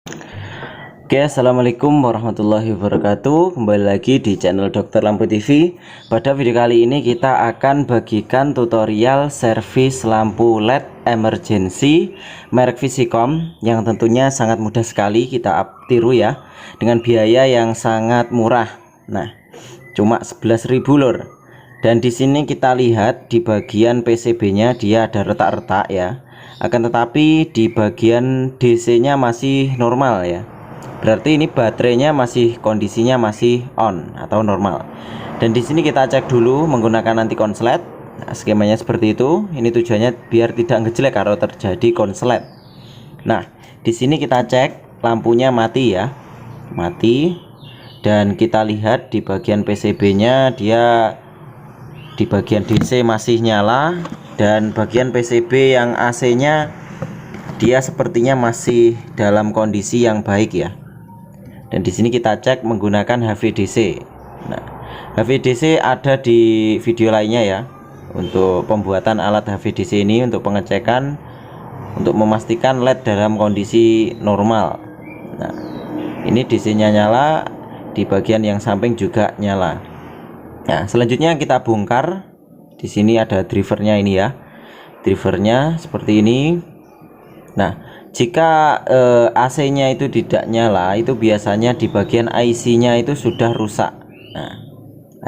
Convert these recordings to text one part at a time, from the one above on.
Oke, assalamualaikum warahmatullahi wabarakatuh. Kembali lagi di channel Dokter Lampu TV. Pada video kali ini kita akan bagikan tutorial servis lampu LED emergency merek Visicom yang tentunya sangat mudah sekali kita tiru ya, dengan biaya yang sangat murah. Nah, cuma 11.000 lur. Dan di sini kita lihat di bagian PCB-nya dia ada retak-retak ya. Akan tetapi di bagian DC-nya masih normal ya. Berarti ini baterainya masih kondisinya masih on atau normal. Dan di sini kita cek dulu menggunakan anti konslet. Nah, skemanya seperti itu. Ini tujuannya biar tidak ngejlek kalau terjadi konslet. Nah, di sini kita cek lampunya mati ya. Mati. Dan kita lihat di bagian PCB-nya dia di bagian DC masih nyala, dan bagian PCB yang AC-nya dia sepertinya masih dalam kondisi yang baik ya. Dan di sini kita cek menggunakan HVDC. Nah, HVDC ada di video lainnya ya, untuk pembuatan alat HVDC ini untuk pengecekan untuk memastikan LED dalam kondisi normal. Nah, ini DC-nya nyala, di bagian yang samping juga nyala. Nah, selanjutnya kita bongkar. Di sini ada drivernya ini ya. Drivernya seperti ini. Nah, jika AC-nya itu tidak nyala, itu biasanya di bagian IC-nya itu sudah rusak. Nah,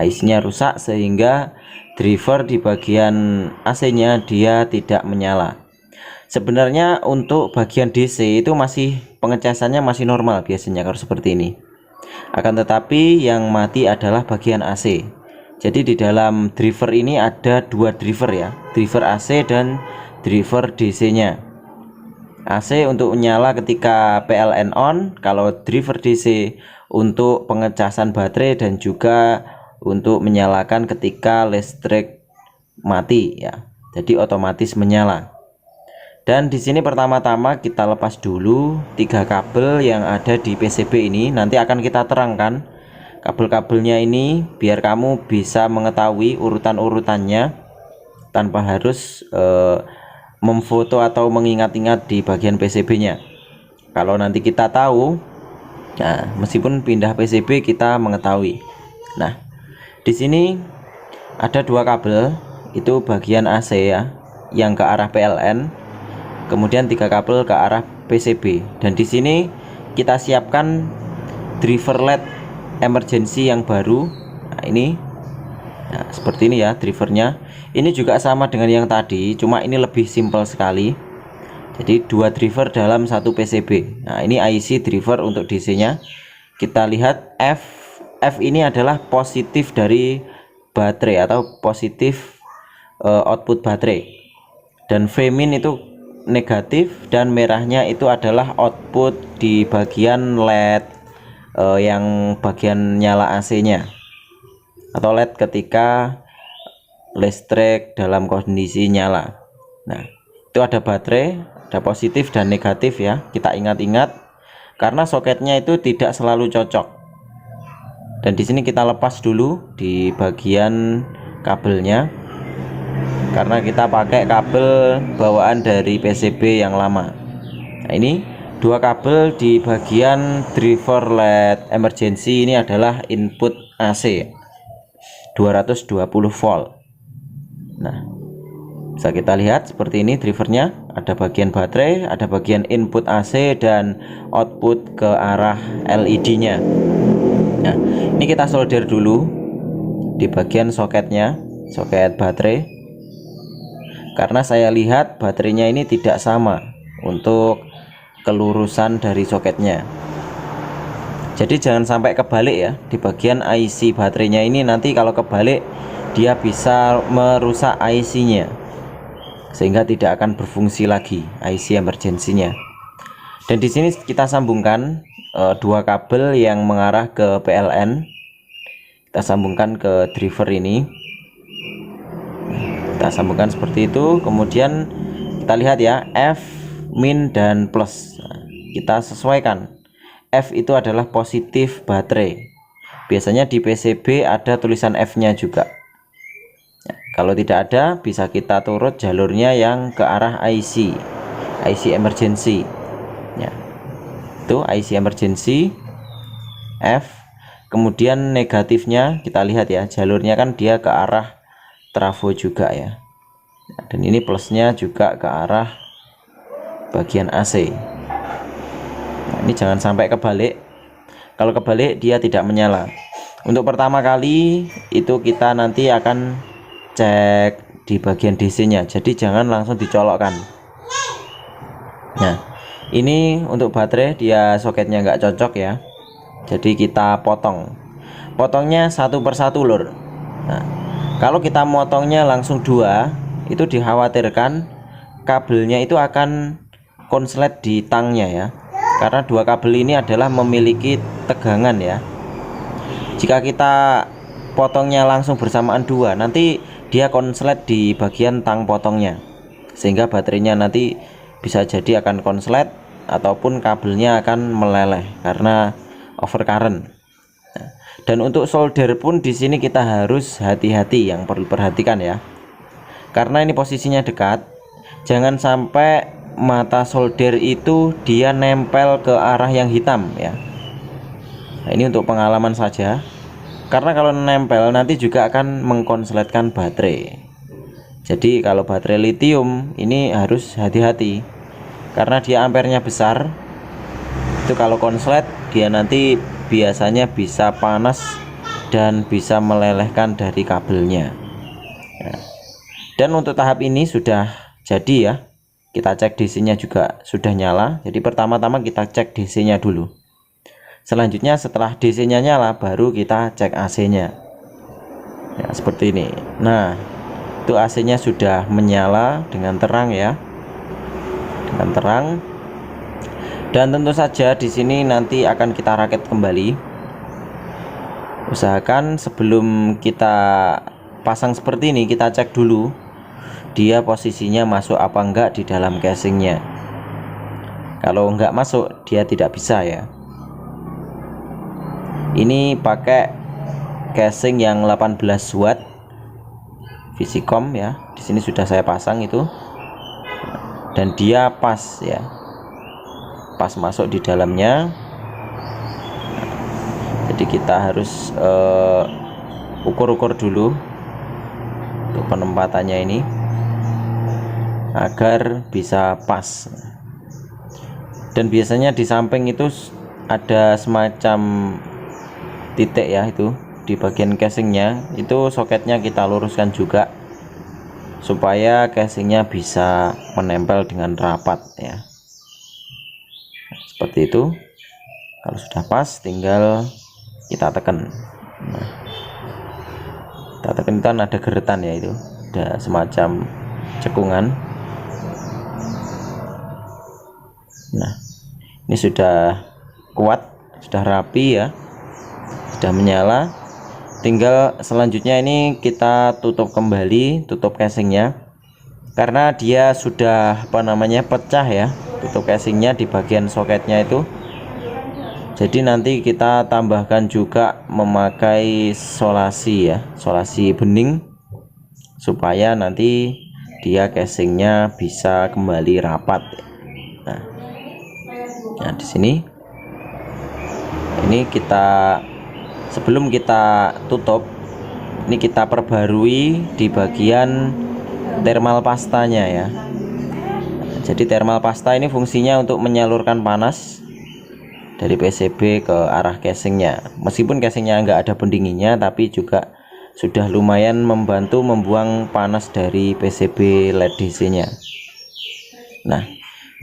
IC-nya rusak sehingga driver di bagian AC-nya dia tidak menyala. Sebenarnya untuk bagian DC itu masih pengecasannya masih normal biasanya kalau seperti ini. Akan tetapi yang mati adalah bagian AC. Jadi di dalam driver ini ada dua driver ya, driver AC dan driver DC-nya. AC untuk menyala ketika PLN on, kalau driver DC untuk pengecasan baterai dan juga untuk menyalakan ketika listrik mati ya. Jadi otomatis menyala. Dan di sini pertama-tama kita lepas dulu 3 kabel yang ada di PCB ini. Nanti akan kita terangkan kabel-kabelnya ini biar kamu bisa mengetahui urutan-urutannya tanpa harus memfoto atau mengingat-ingat di bagian PCB-nya. Kalau nanti kita tahu, nah meskipun pindah PCB kita mengetahui. Nah, di sini ada 2 kabel, itu bagian AC ya, yang ke arah PLN. Kemudian 3 kabel ke arah PCB. Dan di sini kita siapkan driver LED emergency yang baru. Nah, ini. Nah, seperti ini ya drivernya. Ini juga sama dengan yang tadi, cuma ini lebih simpel sekali. Jadi 2 driver dalam satu PCB. Nah, ini IC driver untuk DC-nya. Kita lihat F ini adalah positif dari baterai atau positif output baterai. Dan V min itu negatif, dan merahnya itu adalah output di bagian LED yang bagian nyala AC-nya. Atau LED ketika listrik dalam kondisi nyala. Nah, itu ada baterai, ada positif dan negatif ya. Kita ingat-ingat karena soketnya itu tidak selalu cocok. Dan di sini kita lepas dulu di bagian kabelnya, karena kita pakai kabel bawaan dari PCB yang lama. Nah, ini 2 kabel di bagian driver LED emergency ini adalah input AC 220 volt. Nah, bisa kita lihat seperti ini drivernya. Ada bagian baterai, ada bagian input AC dan output ke arah LED-nya. Nah, ini kita solder dulu di bagian soketnya, soket baterai. Karena saya lihat baterainya ini tidak sama untuk kelurusan dari soketnya. Jadi jangan sampai kebalik ya. Di bagian IC baterainya ini nanti kalau kebalik dia bisa merusak IC-nya, sehingga tidak akan berfungsi lagi IC emergency-nya. Dan di sini kita sambungkan 2 kabel yang mengarah ke PLN. Kita sambungkan ke driver ini. Kita sambungkan seperti itu. Kemudian kita lihat ya, F, min dan plus. Kita sesuaikan. F itu adalah positif baterai. Biasanya di PCB ada tulisan F-nya juga. Kalau tidak ada, bisa kita turut jalurnya yang ke arah IC emergency ya. Itu IC emergency F. Kemudian negatifnya kita lihat ya, jalurnya kan dia ke arah trafo juga ya. Dan ini plusnya juga ke arah bagian AC. Nah, ini jangan sampai kebalik. Kalau kebalik dia tidak menyala. Untuk pertama kali itu kita nanti akan cek di bagian DC nya, jadi jangan langsung dicolokkan. Nah, ini untuk baterai dia soketnya nggak cocok ya, jadi kita potongnya satu persatu lur. Nah, kalau kita motongnya langsung dua, itu dikhawatirkan kabelnya itu akan konslet di tangnya ya, karena dua kabel ini adalah memiliki tegangan ya. Jika kita potongnya langsung bersamaan dua, nanti dia konslet di bagian tang potongnya, sehingga baterainya nanti bisa jadi akan konslet ataupun kabelnya akan meleleh karena overcurrent. Nah, dan untuk solder pun di sini kita harus hati-hati, yang perlu perhatikan ya, karena ini posisinya dekat, jangan sampai mata solder itu dia nempel ke arah yang hitam ya. Nah, ini untuk pengalaman saja, karena kalau nempel nanti juga akan mengkonsletkan baterai. Jadi kalau baterai lithium ini harus hati-hati, karena dia ampernya besar. Itu kalau konslet dia nanti biasanya bisa panas dan bisa melelehkan dari kabelnya. Nah, dan untuk tahap ini sudah jadi ya. Kita cek DC nya juga sudah nyala. Jadi pertama-tama kita cek DC nya dulu. Selanjutnya setelah DC nya nyala baru kita cek AC nya ya, seperti ini. Nah, itu AC nya sudah menyala dengan terang ya, dengan terang. Dan tentu saja di sini nanti akan kita rakit kembali. Usahakan sebelum kita pasang seperti ini, kita cek dulu dia posisinya masuk apa enggak di dalam casingnya. Kalau enggak masuk dia tidak bisa ya. Ini pakai casing yang 18 watt Visicom ya. Di sini sudah saya pasang itu, dan dia pas ya, pas masuk di dalamnya. Jadi kita harus ukur-ukur dulu untuk penempatannya ini agar bisa pas. Dan biasanya di samping itu ada semacam titik ya, itu di bagian casingnya, itu soketnya kita luruskan juga supaya casingnya bisa menempel dengan rapat ya, seperti itu. Kalau sudah pas tinggal kita tekan. Nah, kita tekan kan ada geretan ya, itu ada semacam cekungan. Nah, ini sudah kuat, sudah rapi ya, sudah menyala. Tinggal selanjutnya ini kita tutup kembali, tutup casingnya, karena dia sudah pecah ya, tutup casingnya di bagian soketnya itu. Jadi nanti kita tambahkan juga memakai solasi ya, solasi bening, supaya nanti dia casingnya bisa kembali rapat. Nah, di sini ini kita, sebelum kita tutup, ini kita perbarui di bagian thermal pastanya ya. Jadi thermal pasta ini fungsinya untuk menyalurkan panas dari PCB ke arah casingnya. Meskipun casingnya nggak ada pendinginnya, tapi juga sudah lumayan membantu membuang panas dari PCB LED DC nya. Nah,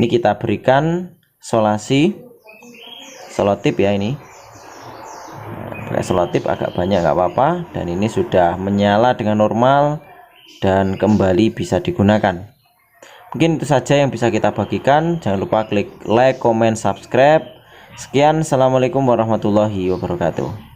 ini kita berikan solasi selotip ya, ini pakai selotip agak banyak nggak apa-apa. Dan ini sudah menyala dengan normal dan kembali bisa digunakan. Mungkin itu saja yang bisa kita bagikan. Jangan lupa klik like, comment, subscribe. Sekian, assalamualaikum warahmatullahi wabarakatuh.